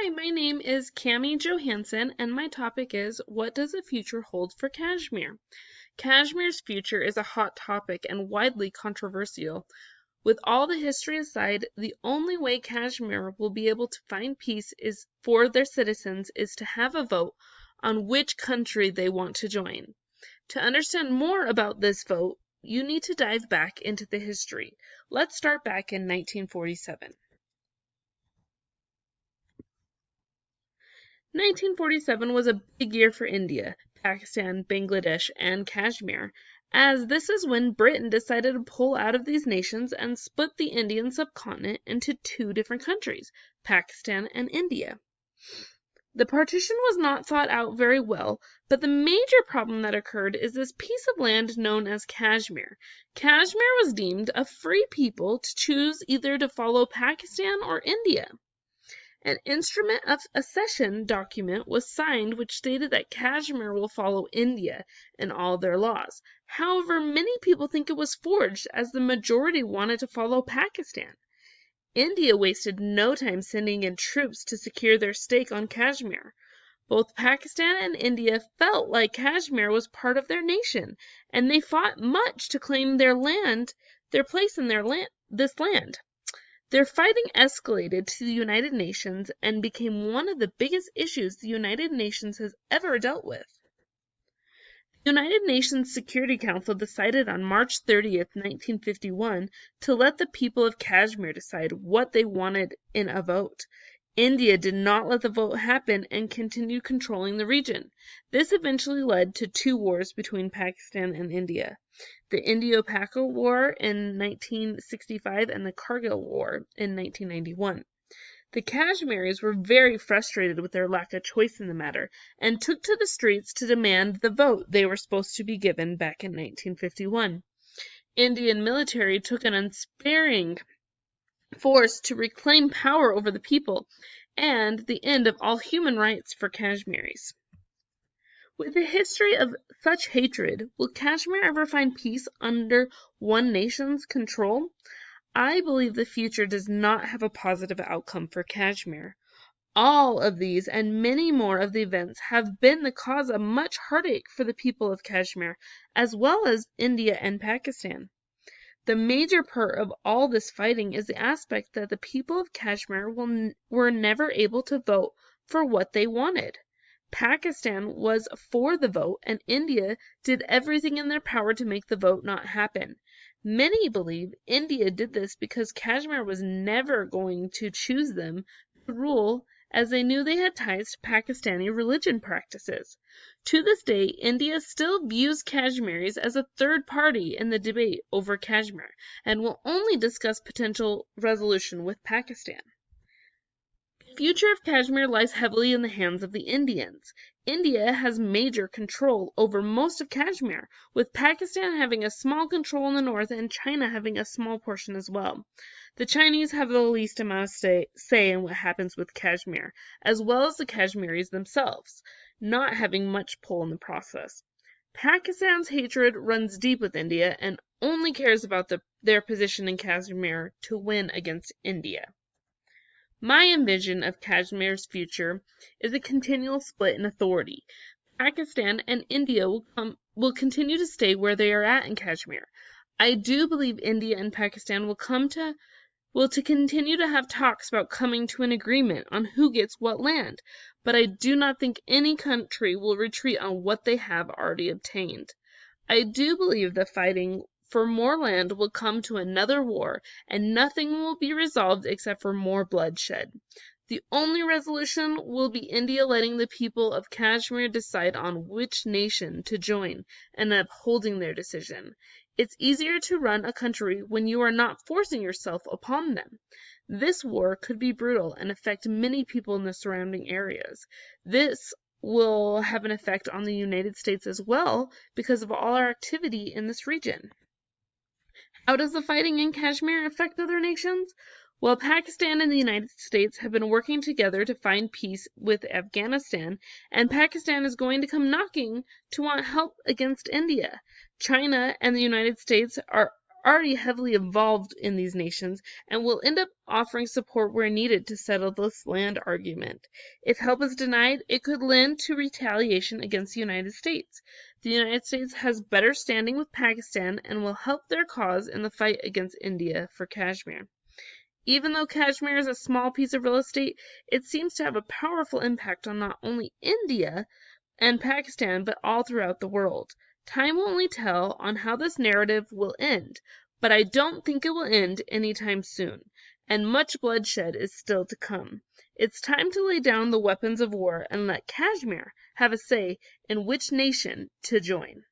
Hi, my name is Cami Johansson, and my topic is What does the future hold for Kashmir? Kashmir's future is a hot topic and widely controversial. With all the history aside, the only way Kashmir will be able to find peace is for their citizens is to have a vote on which country they want to join. To understand more about this vote, you need to dive back into the history. Let's start back in 1947. 1947 was a big year for India, Pakistan, Bangladesh, and Kashmir, as this is when Britain decided to pull out of these nations and split the Indian subcontinent into two different countries, Pakistan and India. The partition was not thought out very well, but the major problem that occurred is this piece of land known as Kashmir. Kashmir was deemed a free people to choose either to follow Pakistan or India. An instrument of accession document was signed which stated that Kashmir will follow India in all their laws. However, many people think it was forged as the majority wanted to follow Pakistan. India wasted no time sending in troops to secure their stake on Kashmir. Both Pakistan and India felt like Kashmir was part of their nation, and they fought much to claim their place in this land. Their fighting escalated to the United Nations and became one of the biggest issues the United Nations has ever dealt with. The United Nations Security Council decided on March 30th, 1951, to let the people of Kashmir decide what they wanted in a vote. India did not let the vote happen and continued controlling the region. This eventually led to two wars between Pakistan and India. The Indo-Pak War in 1965 and the Kargil War in 1991. The Kashmiris were very frustrated with their lack of choice in the matter and took to the streets to demand the vote they were supposed to be given back in 1951. Indian military took an unsparing force to reclaim power over the people and the end of all human rights for Kashmiris. With a history of such hatred, will Kashmir ever find peace under one nation's control? I believe the future does not have a positive outcome for Kashmir. All of these and many more of the events have been the cause of much heartache for the people of Kashmir, as well as India and Pakistan. The major part of all this fighting is the aspect that the people of Kashmir were never able to vote for what they wanted. Pakistan was for the vote, and India did everything in their power to make the vote not happen. Many believe India did this because Kashmir was never going to choose them to rule, as they knew they had ties to Pakistani religion practices. To this day, India still views Kashmiris as a third party in the debate over Kashmir, and will only discuss potential resolution with Pakistan. The future of Kashmir lies heavily in the hands of the Indians. India has major control over most of Kashmir, with Pakistan having a small control in the north and China having a small portion as well. The Chinese have the least amount of say in what happens with Kashmir, as well as the Kashmiris themselves, not having much pull in the process. Pakistan's hatred runs deep with India and only cares about their position in Kashmir to win against India. My envision of Kashmir's future is a continual split in authority. Pakistan and India will continue to stay where they are at in Kashmir. I do believe India and Pakistan will continue to have talks about coming to an agreement on who gets what land, but I do not think any country will retreat on what they have already obtained. I do believe the fighting for more land will come to another war, and nothing will be resolved except for more bloodshed. The only resolution will be India letting the people of Kashmir decide on which nation to join and upholding their decision. It's easier to run a country when you are not forcing yourself upon them. This war could be brutal and affect many people in the surrounding areas. This will have an effect on the United States as well because of all our activity in this region. How does the fighting in Kashmir affect other nations? Well, Pakistan and the United States have been working together to find peace with Afghanistan, and Pakistan is going to come knocking to want help against India. China and the United States are already heavily involved in these nations and will end up offering support where needed to settle this land argument. If help is denied, it could lend to retaliation against the United States. The United States has better standing with Pakistan and will help their cause in the fight against India for Kashmir. Even though Kashmir is a small piece of real estate, it seems to have a powerful impact on not only India and Pakistan, but all throughout the world. Time will only tell on how this narrative will end, but I don't think it will end anytime soon, and much bloodshed is still to come. It's time to lay down the weapons of war and let Kashmir have a say in which nation to join.